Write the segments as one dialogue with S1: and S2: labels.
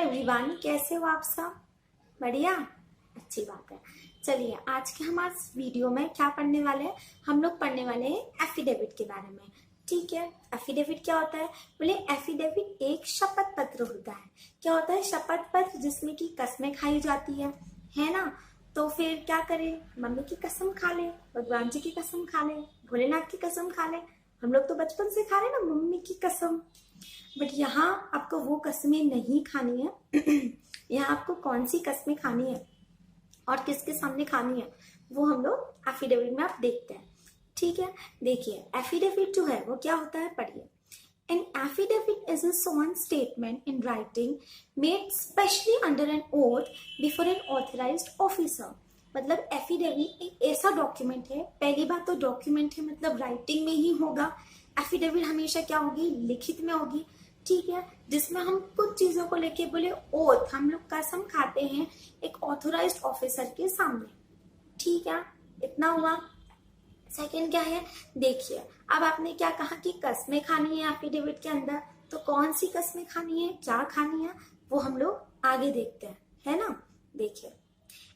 S1: Everyone, कैसे हो आप सब? बढ़िया, अच्छी बात है। चलिए, आज के हमारे वीडियो में क्या पढ़ने वाले हैं? हम लोग पढ़ने वाले हैं एफिडेविट के बारे में। ठीक है, एफिडेविट क्या होता है? बोले एफिडेविट एक शपथ पत्र होता है। क्या होता है? शपथ पत्र जिसमें की कसमें खाई जाती है ना? तो फिर क्या करें? मम्मी की कसम खा ले, भगवान जी की कसम खा ले, भोलेनाथ की कसम खा ले। हम लोग तो बचपन से खा रहे ना मम्मी की कसम। बट यहाँ आपको वो कस्में नहीं खानी है। यहाँ आपको कौन सी कस्में खानी है और किसके सामने खानी है वो हम लोग एफिडेविट में आप देखते हैं। ठीक है, देखिए एफिडेविट जो है वो क्या होता है, पढ़िए। An affidavit is a sworn statement in writing made specially under an oath before an authorized officer। मतलब एफिडेविट एक ऐसा डॉक्यूमेंट है, पहली बात तो डॉक्यूमेंट है मतलब राइटिंग में ही होगा। एफिडेविट हमेशा क्या होगी? लिखित में होगी। ठीक है, जिसमें हम कुछ चीजों को लेके बोले ओथ, हम लोग कसम खाते हैं एक ऑथोराइज्ड ऑफिसर के सामने। ठीक है, इतना हुआ। सेकंड क्या है? देखिए, अब आपने क्या कहा कि कस्में खानी है एफिडेविट के अंदर, तो कौन सी कस्में खानी है, क्या खानी है, वो हम लोग आगे देखते हैं, है ना? देखिए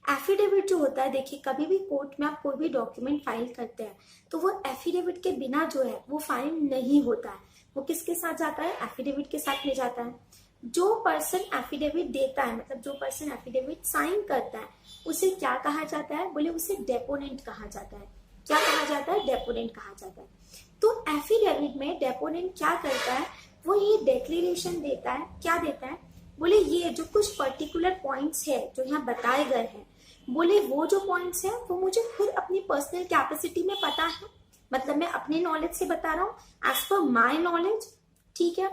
S1: एफिडेविट जो होता है, देखिए कभी भी कोर्ट में आप कोई भी डॉक्यूमेंट फाइल करते हैं तो वो एफिडेविट के बिना जो है वो फाइल नहीं होता है। वो किसके साथ जाता है? एफिडेविट के साथ में जाता है। जो पर्सन एफिडेविट देता है, मतलब जो पर्सन एफिडेविट साइन करता है, उसे क्या कहा जाता है? बोले उसे डेपोनेंट कहा जाता है। क्या कहा जाता है? डेपोनेंट कहा जाता है। तो एफिडेविट में डेपोनेंट क्या करता है? वो ये डिक्लेरेशन देता है। क्या देता है? बोले ये जो कुछ पर्टिकुलर पॉइंट्स है जो यहाँ बताए गए हैं, बोले वो जो पॉइंट्स है वो मुझे खुद अपनी पर्सनल कैपेसिटी में पता है, मतलब मैं अपने नॉलेज से बता रहा हूँ, एज पर माई नॉलेज। ठीक है,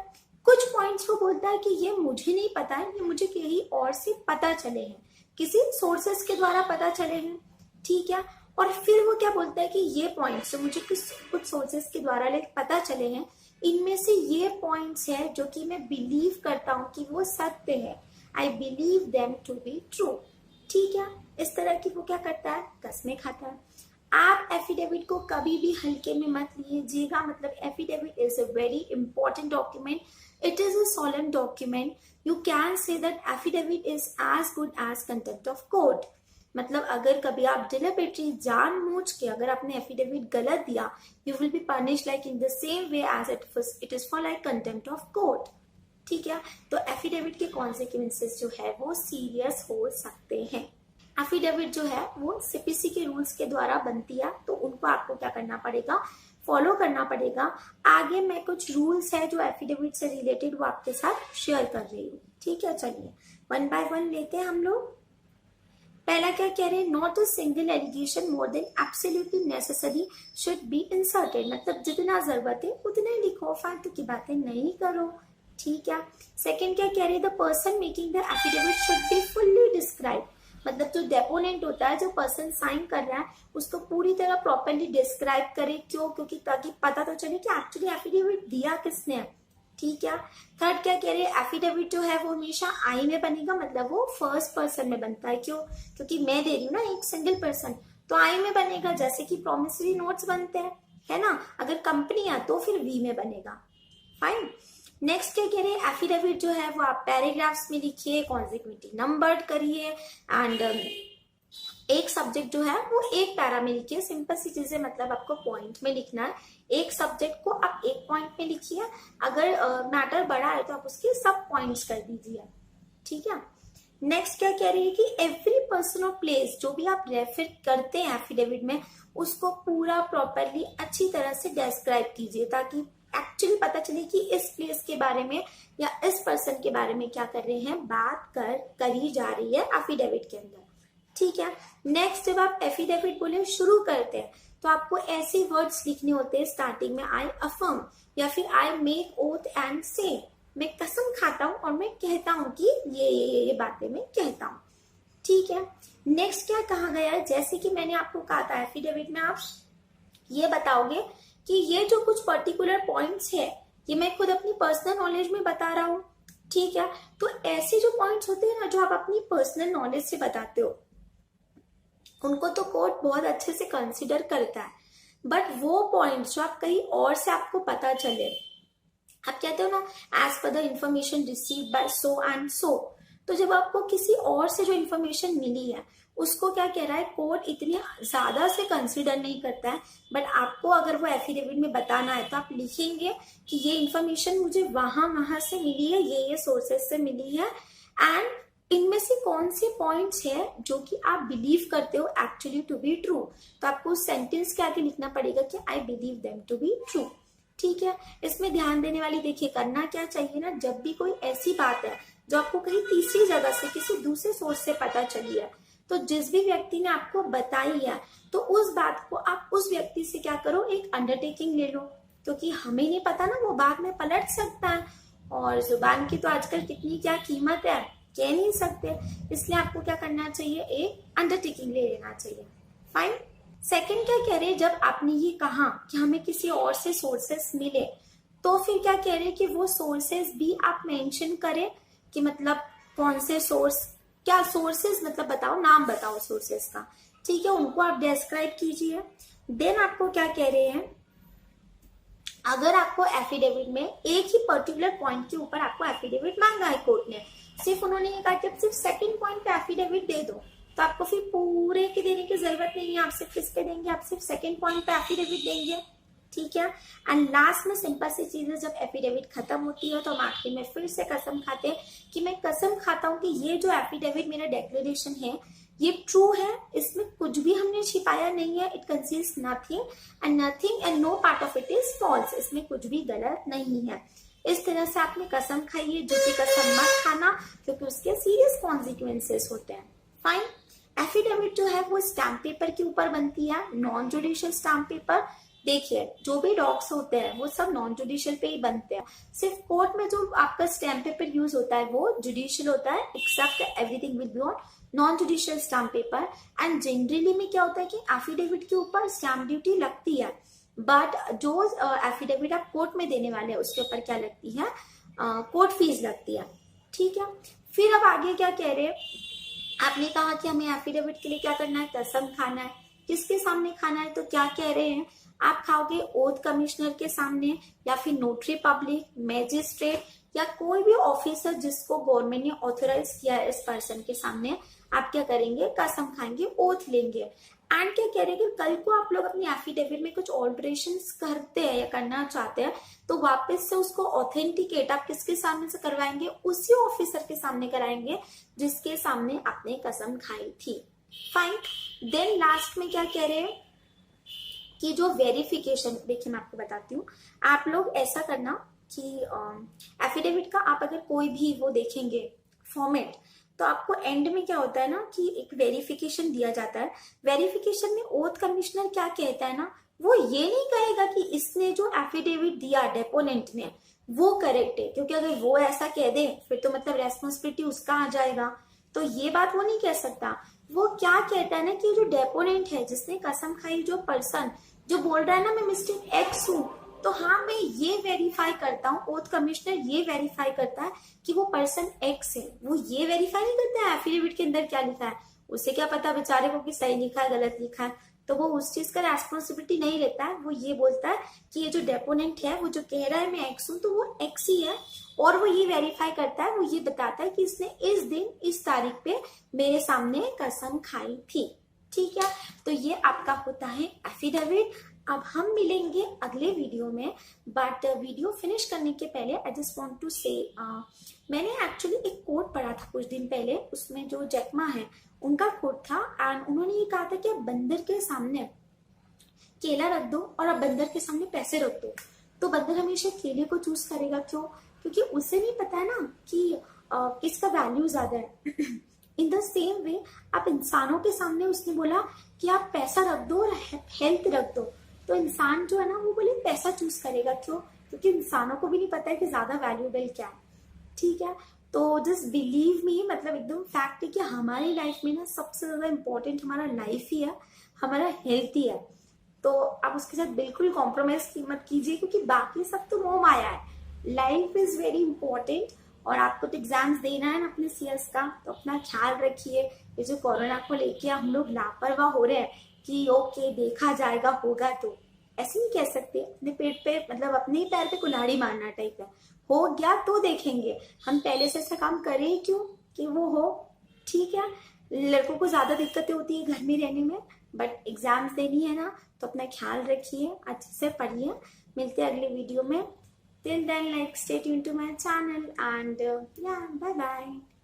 S1: कुछ पॉइंट्स वो बोलता है कि ये मुझे नहीं पता है, ये मुझे कहीं और से पता चले हैं, किसी सोर्सेस के द्वारा पता चले हैं। ठीक है, और फिर वो क्या बोलता है कि ये पॉइंट्स जो मुझे कुछ सोर्सेस के द्वारा पता चले हैं, इनमें से ये पॉइंट्स है जो कि मैं बिलीव करता हूँ कि वो सत्य है। I believe them to be true. ठीक है, इस तरह की वो क्या करता है? कसमें खाता है। आप एफिडेविट को कभी भी हल्के में मत लीजिएगा, मतलब affidavit is a very important document. It is a solemn document. You can say that affidavit is as good as contempt of court. मतलब अगर कभी आप डिलिबरेटली जानबूझ के अगर आपने एफिडेविट गलत दिया, you will be punish like in the same way as it is for like contempt of court. ठीक है, तो एफिडेविट के कॉन्सिक्वेंसेस जो है वो सीरियस हो सकते हैं। एफिडेविट जो है वो सीपीसी के रूल्स के द्वारा बनती है, तो उनको आपको क्या करना पड़ेगा? फॉलो करना पड़ेगा। आगे मैं कुछ रूल्स है जो एफिडेविट से रिलेटेड वो आपके साथ शेयर कर रही हूँ। ठीक है, चलिए वन बाय वन लेते हैं हम लोग। पहला क्या कह रहे हैं? Not a single allegation more than absolutely necessary should be inserted. मतलब जितना जरूरत है उतना ही लिखो, फालतू की बातें नहीं करो। ठीक है, सेकंड क्या कह रहे हैं? The person making the affidavit should be fully describe. मतलब जो डेपोनेंट होता है, जो पर्सन साइन कर रहा है, उसको पूरी तरह प्रॉपरली डिस्क्राइब करे। क्यों? क्योंकि ताकि पता तो चले कि एक्चुअली एफिडेविट दिया किसने है। ठीक है, थर्ड क्या कह रहे हैं? एफिडेविट जो है वो हमेशा आई में बनेगा, मतलब वो फर्स्ट पर्सन में बनता है। क्यों? क्योंकि मैं दे रही हूँ ना एक सिंगल पर्सन, तो आई में बनेगा, जैसे कि प्रोमिसरी नोट्स बनते हैं, है ना? अगर कंपनी है तो फिर वी में बनेगा। फाइन। नेक्स्ट क्या कह रहे हैं? एफिडेविट जो है वो आप पैराग्राफ्स में लिखिए, कॉन्सिक्वेंटली नंबर्ड करिए, एंड एक सब्जेक्ट जो है वो एक पैरा में लिखिए। सिंपल सी चीजें, मतलब आपको पॉइंट में लिखना है। एक सब्जेक्ट को आप एक पॉइंट में लिखिए, अगर मैटर बड़ा है तो आप उसके सब पॉइंट्स कर दीजिए। ठीक है, नेक्स्ट क्या कह रही है कि एवरी पर्सन और प्लेस जो भी आप रेफर करते हैं एफिडेविट में, उसको पूरा प्रॉपरली अच्छी तरह से डिस्क्राइब कीजिए, ताकि एक्चुअली पता चले कि इस प्लेस के बारे में या इस पर्सन के बारे में क्या कर रहे हैं, बात करी जा रही है एफिडेविट के अंदर। ठीक है, नेक्स्ट जब आप एफिडेविट बोले शुरू करते हैं तो आपको ऐसे वर्ड्स लिखने होते हैं स्टार्टिंग में, आई अफर्म या फिर आई मेक ओथ एंड से। मैं कसम खाता हूं और मैं कहता हूं कि ये बातें मैं कहता हूं। ठीक है, नेक्स्ट क्या कहा गया है? जैसे कि मैंने आपको कहा था एफिडेविट में आप ये बताओगे कि ये जो कुछ पर्टिकुलर पॉइंट्स है ये मैं खुद अपनी पर्सनल नॉलेज में बता रहा हूँ। ठीक है, तो ऐसे जो पॉइंट्स होते हैं ना जो आप अपनी पर्सनल नॉलेज से बताते हो, उनको तो कोर्ट बहुत अच्छे से कंसिडर करता है। बट वो पॉइंट्स जो आप कहीं और से आपको पता चले, आप कहते हो ना as per the information receive by so and so, तो जब आपको किसी और से जो इन्फॉर्मेशन मिली है उसको क्या कह रहा है, कोर्ट इतनी ज्यादा से कंसिडर नहीं करता है, बट आपको अगर वो एफिडेविट में बताना है तो आप लिखेंगे कि ये इन्फॉर्मेशन मुझे वहां से मिली है, ये सोर्सेस से मिली है, एंड इनमें से कौन से पॉइंट्स है जो कि आप बिलीव करते हो एक्चुअली टू बी ट्रू। तो आपको उस सेंटेंस के आगे लिखना पड़ेगा कि I believe them to be true. ठीक है, इसमें ध्यान देने वाली देखिए करना क्या चाहिए ना, जब भी कोई ऐसी बात है जो आपको कहीं तीसरी जगह से किसी दूसरे सोर्स से पता चली है, तो जिस भी व्यक्ति ने आपको बताई है तो उस बात को आप उस व्यक्ति से क्या करो, एक अंडरटेकिंग ले लो, क्योंकि हमें नहीं पता ना, वो बाद में पलट सकता है और जुबान की तो आजकल कितनी क्या कीमत है, कह नहीं सकते। इसलिए आपको क्या करना चाहिए, एक अंडरटेकिंग ले लेना चाहिए। फाइन। सेकंड क्या कह रहे हैं, जब आपने ये कहा कि हमें किसी और से सोर्सेस मिले, तो फिर क्या कह रहे हैं कि वो सोर्सेस भी आप मेंशन करें कि मतलब कौन से सोर्स, क्या सोर्सेस मतलब बताओ, नाम बताओ सोर्सेस का। ठीक है, उनको आप डिस्क्राइब कीजिए। देन आपको क्या कह रहे हैं, अगर आपको एफिडेविट में एक ही पर्टिकुलर पॉइंट के ऊपर आपको एफिडेविट मांगा है कोर्ट ने, सिर्फ उन्होंने ये कहा कि आप सिर्फ सेकंड पॉइंट पे एफिडेविट दे दो, तो आपको फिर पूरे की देने की जरूरत नहीं है, आप सिर्फ किस पे देंगे, आप सिर्फ सेकंड पॉइंट पे एफिडेविट देंगे। ठीक है, एंड लास्ट में सिंपल सी चीज है, जब एफिडेविट खत्म होती है तो हम आखिरी में फिर से कसम खाते हैं कि मैं कसम खाता हूं कि ये जो एफिडेविट मेरा डिक्लेरेशन है ये ट्रू है, इसमें कुछ भी हमने छिपाया नहीं है, it consist nothing and no part of it is false, इसमें कुछ भी गलत नहीं है। इस तरह से आपने कसम खाई है, झूठी कसम मत खाना क्योंकि उसके सीरियस कॉन्सिक्वेंसेस होते हैं। फाइन। एफिडेविट जो है वो स्टैम्प पेपर के ऊपर बनती है, नॉन जुडिशियल स्टैम्प पेपर। देखिए जो भी डॉक्स होते हैं वो सब नॉन जुडिशियल पे ही बनते हैं, सिर्फ कोर्ट में जो आपका स्टैम्प पेपर यूज होता है वो जुडिशियल होता है, except everything will be on non judicial stamp paper. And generally में क्या होता है कि एफिडेविट के ऊपर स्टैम्प ड्यूटी लगती है, बट जो एफिडेविट आप कोर्ट में देने वाले हैं उसके ऊपर क्या लगती है, कोर्ट फीस लगती है। ठीक है, फिर अब आगे क्या कह रहे हैं, आपने कहा कि हमें एफिडेविट के लिए क्या करना है, कसम खाना है। किसके सामने खाना है, तो क्या कह रहे हैं, आप खाओगे ओथ कमिश्नर के सामने या फिर नोटरी पब्लिक, मैजिस्ट्रेट या कोई भी ऑफिसर जिसको गवर्नमेंट ने ऑथराइज किया है इस पर्सन के सामने आप क्या करेंगे, कसम खाएंगे, ओथ लेंगे। एंड क्या कह रहे हैं कि कल को आप लोग अपनी एफिडेविट में कुछ ऑल्टरेशंस करते हैं या करना चाहते हैं तो वापस से उसको ऑथेंटिकेट आप किसके सामने से करवाएंगे, उसी ऑफिसर के सामने कराएंगे जिसके सामने आपने कसम खाई थी। फाइन। देन लास्ट में क्या कह रहे हैं कि जो वेरिफिकेशन, देखिए मैं आपको बताती हूँ, आप लोग ऐसा करना कि एफिडेविट का आप अगर कोई भी वो देखेंगे फॉर्मेट, तो आपको एंड में क्या होता है ना कि एक वेरिफिकेशन दिया जाता है। वेरिफिकेशन में ओथ कमिश्नर क्या कहता है ना, वो ये नहीं कहेगा कि इसने जो एफिडेविट दिया डेपोनेंट ने वो करेक्ट है, क्योंकि अगर वो ऐसा कह दे फिर तो मतलब रेस्पॉन्सिबिलिटी उसका आ जाएगा, तो ये बात वो नहीं कह सकता। वो क्या कहता है ना कि जो डेपोनेंट है जिसने कसम खाई, जो पर्सन जो बोल रहा है ना मैं मिस्टर एक्स हूं, तो हाँ मैं ये वेरीफाई करता हूँ, ओथ कमिश्नर ये वेरीफाई करता है कि वो पर्सन एक्स है, वो ये वेरीफाई नहीं करता है एफिडेविट के अंदर क्या लिखा है, उसे क्या पता बेचारे को कि सही लिखा है गलत लिखा है, तो वो उस चीज का रेस्पॉन्सिबिलिटी नहीं लेता है। वो ये बोलता है कि ये जो डेपोनेंट है वो जो कह रहा है मैं एक्स हूँ तो वो एक्स ही है, और वो ये वेरीफाई करता है, वो ये बताता है कि इसने इस दिन इस तारीख पे मेरे सामने कसम खाई थी। ठीक है, तो ये आपका होता है एफिडेविट। अब हम मिलेंगे अगले वीडियो में, बट वीडियो फिनिश करने के पहले आई जस्ट वांट टू से, मैंने एक्चुअली एक कोट पढ़ा था कुछ दिन पहले, उसमें जो जैकमा है उनका कोट था, एंड उन्होंने ये कहा था कि आप बंदर के सामने केला रख दो और आप बंदर के सामने पैसे रख दो, तो बंदर हमेशा केले को चूज करेगा। क्यों? क्योंकि उसे नहीं पता है ना कि किसका वैल्यू ज्यादा है। इन द सेम वे आप इंसानों के सामने उसने बोला कि आप पैसा रख दो और हेल्थ रख दो, तो इंसान जो है ना वो बोले पैसा चूज करेगा। क्यों? क्योंकि इंसानों को भी नहीं पता है कि ज्यादा वैल्यूएबल क्या है। ठीक है, तो जस्ट बिलीव मी, मतलब एकदम फैक्ट है कि हमारी लाइफ में ना सबसे ज्यादा इम्पोर्टेंट हमारा लाइफ ही है, हमारा हेल्थ ही है। तो आप उसके साथ बिल्कुल कॉम्प्रोमाइज मत कीजिए, क्योंकि बाकी सब तो मोह माया है। लाइफ इज वेरी इंपॉर्टेंट, और आपको तो एग्जाम्स देना है ना अपने सीएस का, तो अपना ख्याल रखिए। ये जो कोरोना को लेके हम लोग लापरवाह हो रहे हैं कि ओके देखा जाएगा होगा, तो ऐसे नहीं कह सकते। अपने पेट पे मतलब अपने ही पैर पे कुल्हाड़ी मारना टाइप है, हो गया तो देखेंगे। हम पहले से ऐसा काम करें ही क्यों कि वो हो। ठीक है, लड़कों को ज़्यादा दिक्कतें होती है घर में रहने में, बट एग्जाम्स देनी है ना, तो अपना ख्याल रखिए, अच्छे से पढ़िए। मिलते हैं अगले वीडियो में। Till then, like, stay tuned to my channel and yeah, bye bye.